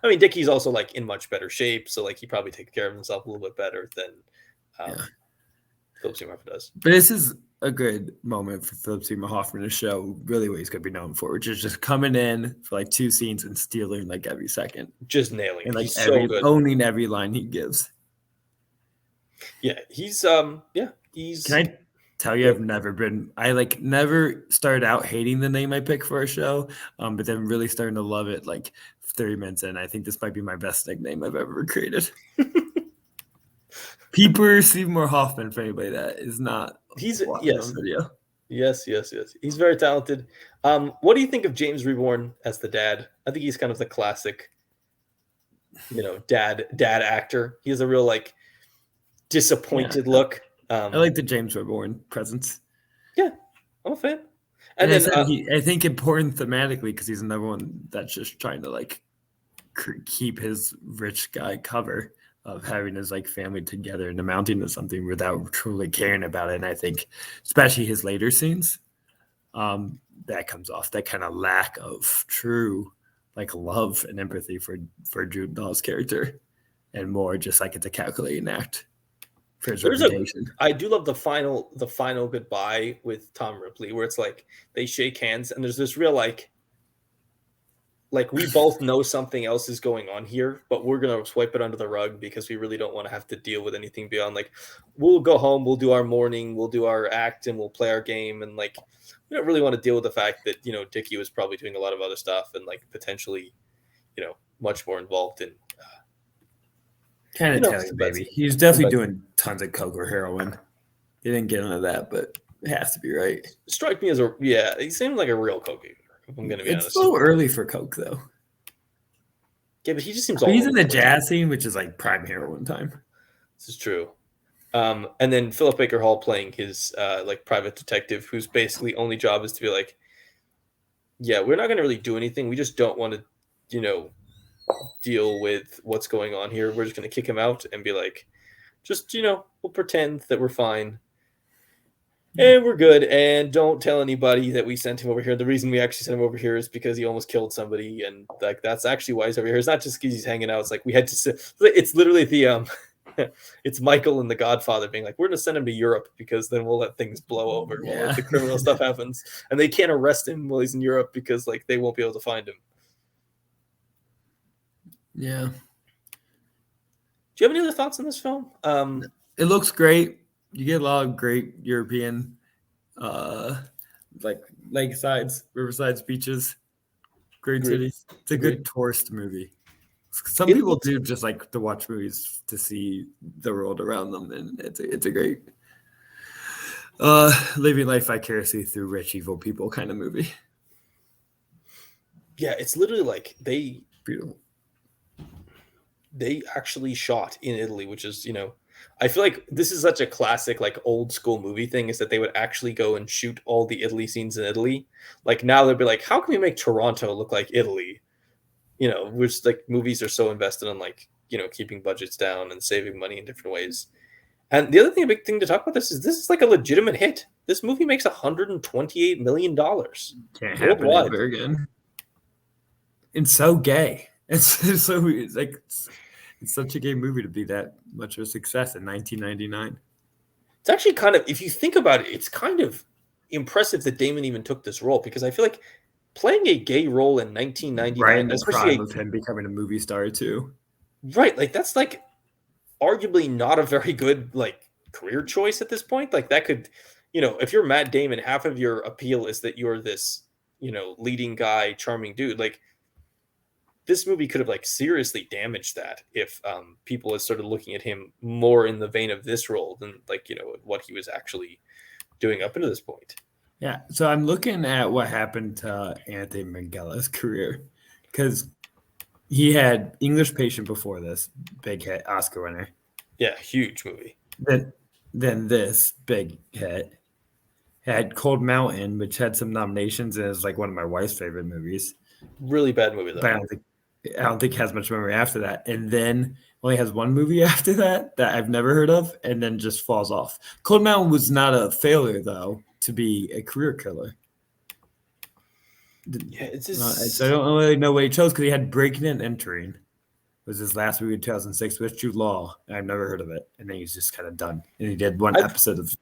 I mean, Dickie's also like in much better shape, so like he probably takes care of himself a little bit better than Philip Seymour Hoffman does. But this is a good moment for Philip Seymour Hoffman to show really what he's going to be known for, which is just coming in for like 2 scenes and stealing like every second, just nailing and like he's so good. Owning every line he gives. Yeah, he's He's. Can I tell you, I've never started out hating the name I picked for a show, but then really starting to love it like 30 minutes in. I think this might be my best nickname I've ever created. Peeper Seymour Hoffman, for anybody that is not watching on video. Yes. He's very talented. What do you think of James Reborn as the dad? I think he's kind of the classic, dad actor. He has a real like disappointed look. I like the James Reborn presence. Yeah, I'm a fan. And then I think important thematically because he's another one that's just trying to like keep his rich guy cover of having his like family together and amounting to something without truly caring about it. And I think especially his later scenes, that comes off that kind of lack of true like love and empathy for Jude Law's character, and more just like it's a calculating act. I do love the final goodbye with Tom Ripley, where it's like they shake hands and there's this real like we both know something else is going on here, but we're gonna swipe it under the rug because we really don't want to have to deal with anything beyond like we'll go home, we'll do our morning, we'll do our act, and we'll play our game, and like we don't really want to deal with the fact that Dickie was probably doing a lot of other stuff and like potentially much more involved in. Kind of telling, baby. He's definitely doing tons of coke or heroin. He didn't get into that, but it has to be right. Strike me as he seemed like a real coke user, if I'm going to be honest. It's so early for coke, though. Yeah, but he just seems he's in the jazz scene, which is like prime heroin time. This is true. And then Philip Baker Hall playing his like private detective, whose basically only job is to be like, yeah, we're not going to really do anything. We just don't want to, deal with what's going on here. We're just going to kick him out and be like, just, we'll pretend that we're fine and we're good. And don't tell anybody that we sent him over here. The reason we actually sent him over here is because he almost killed somebody. And like, that's actually why he's over here. It's not just because he's hanging out. It's like, we had to it's literally it's Michael and the Godfather being like, we're going to send him to Europe because then we'll let things blow over while the criminal stuff happens. And they can't arrest him while he's in Europe because like they won't be able to find him. Yeah. Do you have any other thoughts on this film? It looks great. You get a lot of great European, like lakesides, riversides, beaches, great Agreed. cities. It's a Agreed. good tourist movie. Some It people looks do just like to watch movies to see the world around them, and it's a great living life vicariously through rich evil people kind of movie. yeah, it's literally like Beautiful. they actually shot in Italy, which is, I feel like this is such a classic, like old school movie thing, is that they would actually go and shoot all the Italy scenes in Italy. Like now they'd be like, how can we make Toronto look like Italy? Which like movies are so invested in like, keeping budgets down and saving money in different ways. And the other thing, a big thing to talk about this is like a legitimate hit. This movie makes $128 million Can't happen worldwide. ever again. It's so gay. It's so it's like it's such a gay movie to be that much of a success in 1999. It's actually kind of, if you think about it, it's kind of impressive that Damon even took this role, because I feel like playing a gay role in 1999, Right in the especially prime of him becoming a movie star too. right, like that's like arguably not a very good like career choice at this point. Like that could, if you're Matt Damon, half of your appeal is that you're this, leading guy, charming dude. Like this movie could have like seriously damaged that if people had started looking at him more in the vein of this role than like, what he was actually doing up into this point. Yeah. So I'm looking at what happened to Anthony Minghella career, because he had English Patient before this, big hit, Oscar winner. Yeah, huge movie. Then this big hit. Had Cold Mountain, which had some nominations and is like one of my wife's favorite movies. Really bad movie though. But I don't think it has much memory after that. And then only has one movie after that I've never heard of, and then just falls off. Cold Mountain was not a failure though to be a career killer. Yeah, it's just... So I don't really know what he chose, because he had Breaking and Entering was his last movie in 2006 with Jude Law. I've never heard of it, and then he's just kind of done. And he did one episode of.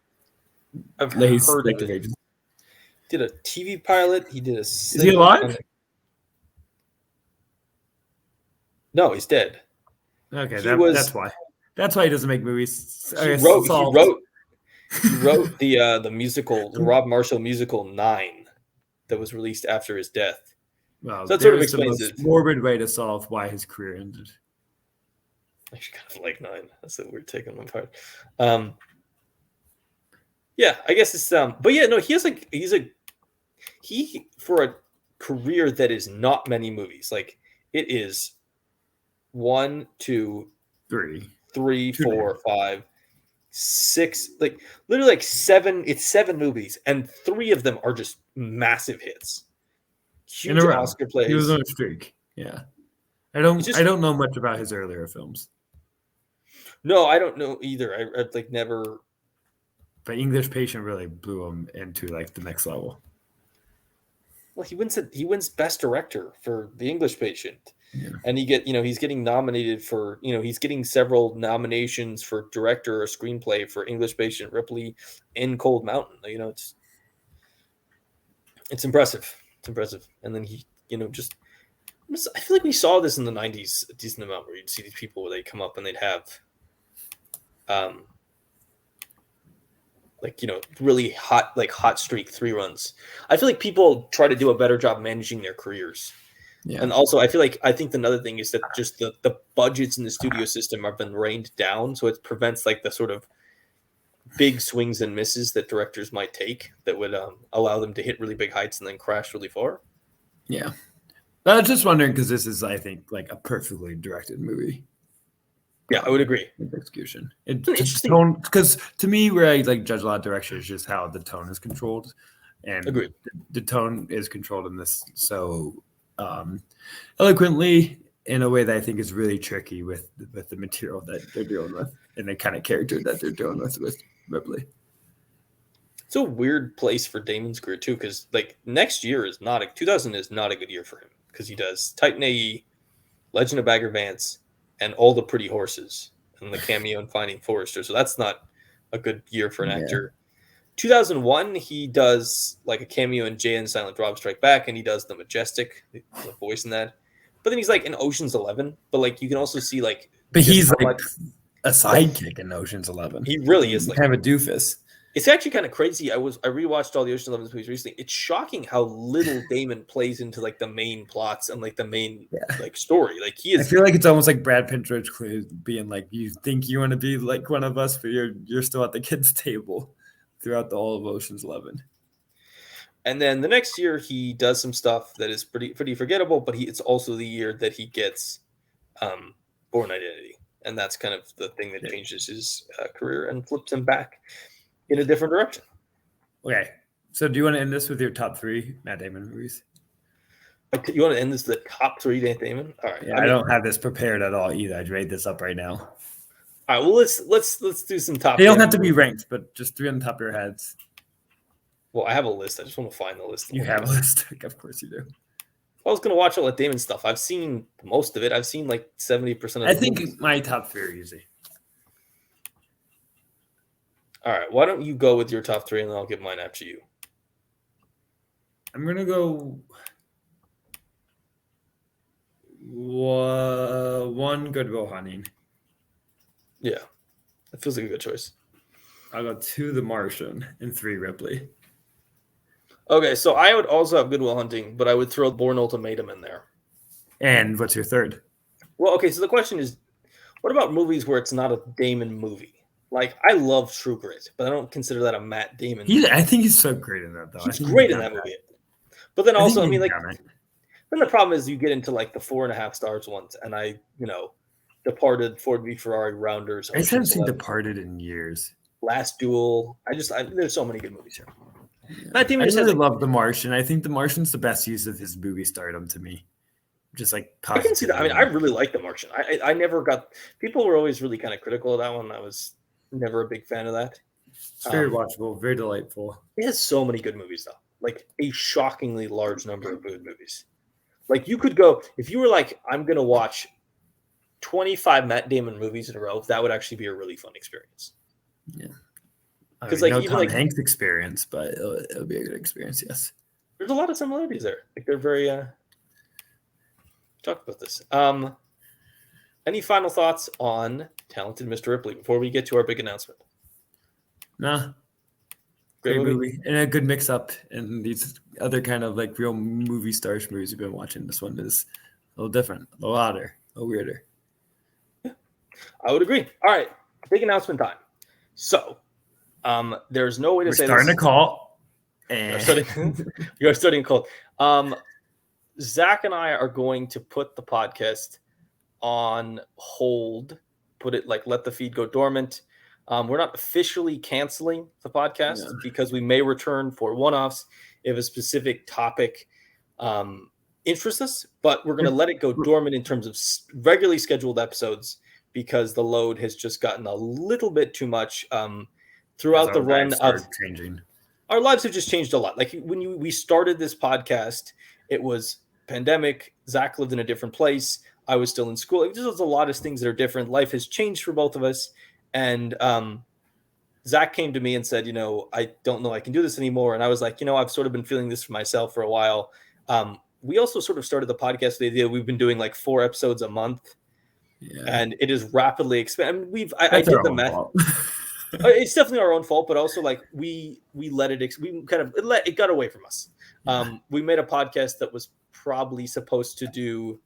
I've heard of it. Did a TV pilot. He did a. Is he alive? No, he's dead. Okay, that's why. That's why he doesn't make movies. He wrote the musical, the Rob Marshall musical 9, that was released after his death. Well, so that sort of explains the most it. Morbid way to solve why his career ended. I actually kind of like 9. That's a weird take on my part. Yeah, I guess it's but yeah, no, he for a career that is not many movies. Like it is 1, 2, 3, 4, 5, 6, like literally like 7. It's 7 movies, and 3 of them are just massive hits. Huge Oscar plays. He was on a streak. Yeah, I don't know much about his earlier films. No, I don't know either. I've like never. But English Patient really blew him into like the next level. Well, he wins Best Director for The English Patient, yeah. And he's getting nominated for he's getting several nominations for director or screenplay for English Patient, Ripley, and Cold Mountain. It's impressive. It's impressive. And then he I feel like we saw this in the 90s a decent amount, where you'd see these people where they come up and they'd have really hot streak 3 runs. I feel like people try to do a better job managing their careers. Yeah. And also I think another thing is that just the budgets in the studio system have been reined down, so it prevents like the sort of big swings and misses that directors might take that would allow them to hit really big heights and then crash really far. Yeah. I was just wondering, because this is, I think, like a perfectly directed movie. Yeah, I would agree. Execution. It's tone, because to me, where I like judge a lot of direction is just how the tone is controlled, and agreed. The tone is controlled in this so eloquently, in a way that I think is really tricky with the material that they're dealing with and the kind of character that they're dealing with Ripley. It's a weird place for Damon's career too, because like next year 2000 is not a good year for him, because he does Titan AE, Legend of Bagger Vance, and All the Pretty Horses, and the cameo in Finding Forrester. So that's not a good year for an actor. 2001, he does like a cameo in Jay and Silent Bob Strike Back, and he does the Majestic, the voice in that. But then he's like in Ocean's 11. But like you can also see like. But he's like a sidekick in Ocean's 11. He really is like kind of a doofus. It's actually kind of crazy. I rewatched all the Ocean's 11 movies recently. It's shocking how little Damon plays into like the main plots and like the main like story. Like he is. I feel like it's almost like Brad Pitt, George Clooney being like, "You think you want to be like one of us, but you're still at the kids' table throughout the whole of Ocean's 11." And then the next year, he does some stuff that is pretty forgettable. But it's also the year that he gets Bourne Identity, and that's kind of the thing that changes his career and flips him back in a different direction. Okay, so do you want to end this with your top 3 Matt Damon movies? You want to end this with the top 3 Matt Damon? All right. Yeah, I don't have this prepared at all either. I'd made this up right now. All right. Well, let's do some top. They don't have to be ranked, but just 3 on the top of your heads. Well, I have a list. I just want to find the list. You have a list. Of course you do. If I was going to watch all that Damon stuff, I've seen most of it. I've seen like 70% of it. I think my top 3 are easy. All right. Why don't you go with your top 3 and then I'll give mine after you. I'm going to go 1 Good Will Hunting. Yeah. That feels like a good choice. I'll go 2 The Martian and 3 Ripley. Okay, so I would also have Good Will Hunting, but I would throw Bourne Ultimatum in there. And what's your 3rd? Well, okay, so the question is, what about movies where it's not a Damon movie? Like, I love True Grit, but I don't consider that a Matt Damon movie. I think he's so great in that, though. He's great in that movie. But then also, I mean, like, then the problem is you get into, like, the 4.5 stars ones, and Departed, Ford v. Ferrari, Rounders. I haven't seen Departed in years. Last Duel. There's so many good movies here. Yeah. I really love The Martian. I think The Martian's the best use of his movie stardom to me. Just like I can see that. I mean, I really like The Martian. I never got. People were always really kind of critical of that one. I was never a big fan of that. It's very watchable, very delightful. It has so many good movies, though. Like a shockingly large number of good movies. Like you could go if you were like, I'm gonna watch 25 Matt Damon movies in a row. That would actually be a really fun experience. Yeah. Because like even Tom Hanks experience, but it'll be a good experience. Yes, there's a lot of similarities there. Like they're very. Talk about this. Any final thoughts on Talented Mr. Ripley before we get to our big announcement? Nah, great movie and a good mix-up. And these other kind of like real movie stars movies we've been watching. This one is a little different, a little odder, a little weirder. Yeah, I would agree. All right, big announcement time. So. There's no way to say this. We're starting a call. You're starting a call. Zach and I are going to put the podcast on hold, let the feed go dormant. We're not officially canceling the podcast because we may return for one-offs if a specific topic interests us, but we're going to let it go dormant in terms of regularly scheduled episodes because the load has just gotten a little bit too much. Throughout the run of changing, our lives have just changed a lot. Like when we started this podcast, it was pandemic. Zach lived in a different place. I was still in school. There's a lot of things that are different. Life has changed for both of us. And Zach came to me and said, I don't know I can do this anymore. And I was like, I've sort of been feeling this for myself for a while. We also sort of started the podcast with the idea we've been doing like 4 episodes a month. Yeah. And it is rapidly expanding. I did the math. It's definitely our own fault, but also like we let it. It got away from us. We made a podcast that was probably supposed to do,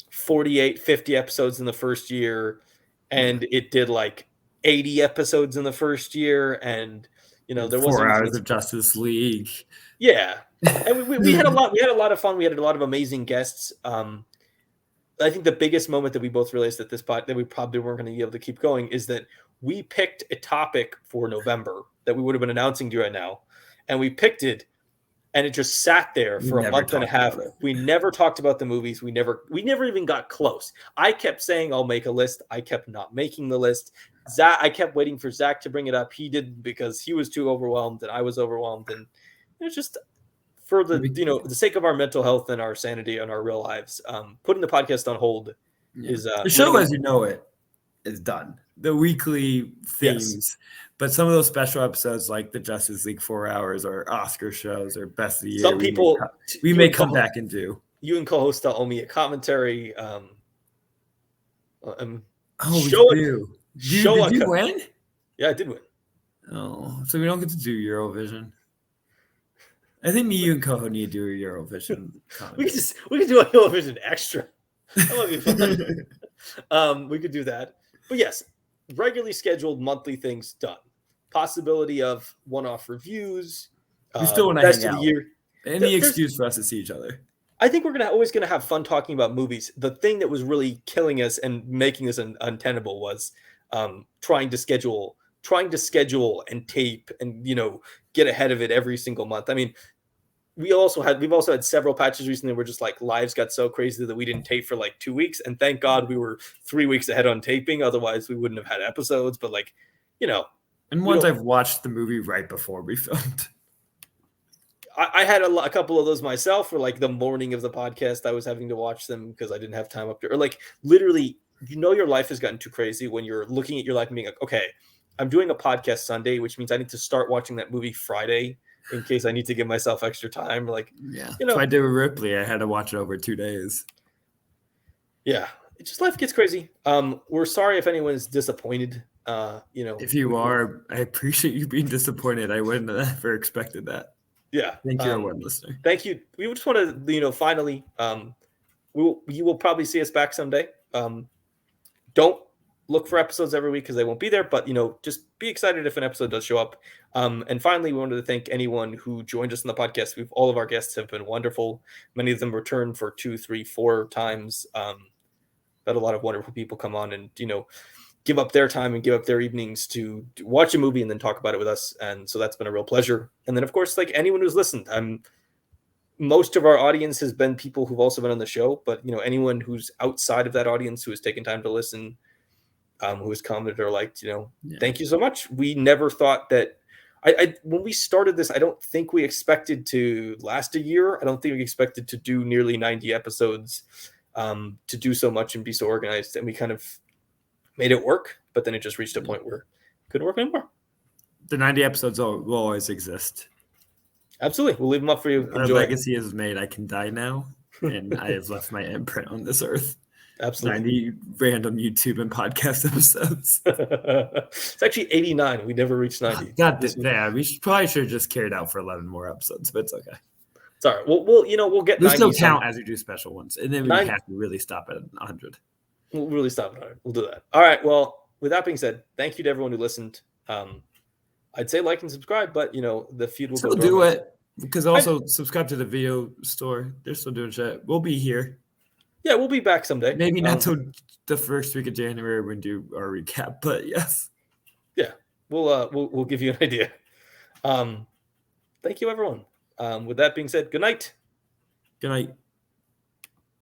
48, 50 episodes in the first year, and it did like 80 episodes in the first year, and there was 4 hours of Justice League. Yeah, and we had a lot. We had a lot of fun. We had a lot of amazing guests. I think the biggest moment that we both realized at this point that we probably weren't going to be able to keep going is that we picked a topic for November that we would have been announcing to you right now. And we picked it and it just sat there for a month and a half. We never talked about the movies. We never even got close. I kept saying, I'll make a list. I kept not making the list. I kept waiting for Zach to bring it up. He didn't because he was too overwhelmed and I was overwhelmed. And it's just, for the sake of our mental health and our sanity and our real lives, putting the podcast on hold is the show as you know it is done. The weekly themes, but some of those special episodes like the Justice League 4 hours or Oscar shows or Best of the Year, some people we may come back and do. You and co-host owe me a commentary. Oh, we show it. do. Show Did you win? Yeah, I did win. Oh, so we don't get to do Eurovision. I think me, you, and Coho need to do a Eurovision. we could do a Eurovision extra. That might be fun. We could do that. But yes, regularly scheduled monthly things done. Possibility of one-off reviews. We still want to best hang of the out. year. Any excuse for us to see each other. I think we're always gonna have fun talking about movies. The thing that was really killing us and making us untenable was trying to schedule and tape and get ahead of it every single month. I mean, we've also had several patches recently where just like lives got so crazy that we didn't tape for like 2 weeks, and thank God we were 3 weeks ahead on taping. Otherwise, we wouldn't have had episodes. But like, and once I've watched the movie right before we filmed. I had a couple of those myself, or like the morning of the podcast, I was having to watch them because I didn't have time up there. Or like literally, your life has gotten too crazy when you're looking at your life and being like, okay, I'm doing a podcast Sunday, which means I need to start watching that movie Friday in case I need to give myself extra time. Like, if I did with Ripley, I had to watch it over 2 days. Yeah, it just life gets crazy. We're sorry if anyone is disappointed. If you are, I appreciate you being disappointed. I wouldn't have ever expected that. Yeah. Thank you, everyone listening. Thank you. We just want to, finally, you will probably see us back someday. Don't look for episodes every week because they won't be there, but, just be excited if an episode does show up. And finally, we wanted to thank anyone who joined us in the podcast. All of our guests have been wonderful. Many of them returned for 2, 3, 4 times. Had a lot of wonderful people come on and, give up their time and give up their evenings to watch a movie and then talk about it with us. And so that's been a real pleasure. And then, of course, like anyone who's listened, most of our audience has been people who've also been on the show, but, anyone who's outside of that audience who has taken time to listen, who has commented or liked, thank you so much. We never thought that when we started this, I don't think we expected to last a year. I don't think we expected to do nearly 90 episodes, to do so much and be so organized. And we kind of made it work, but then it just reached a point where it couldn't work anymore. The 90 episodes will always exist. Absolutely. We'll leave them up for you. Our legacy is made. I can die now, and I have left my imprint on this earth. Absolutely. 90 random YouTube and podcast episodes. It's actually 89. We never reached 90. We probably should have just carried out for 11 more episodes, but it's okay. It's all right. We'll get 90. We'll still count as we do special ones, and then we have to really stop at 100. We'll really stop at 100. We'll do that. All right. Well, with that being said, thank you to everyone who listened. I'd say like and subscribe, but the feed will still do it because also subscribe to the video store. They're still doing shit. We'll be here. Yeah, we'll be back someday. Maybe not till the first week of January when we do our recap, but yes. Yeah, we'll give you an idea. Thank you, everyone. With that being said, good night. Good night.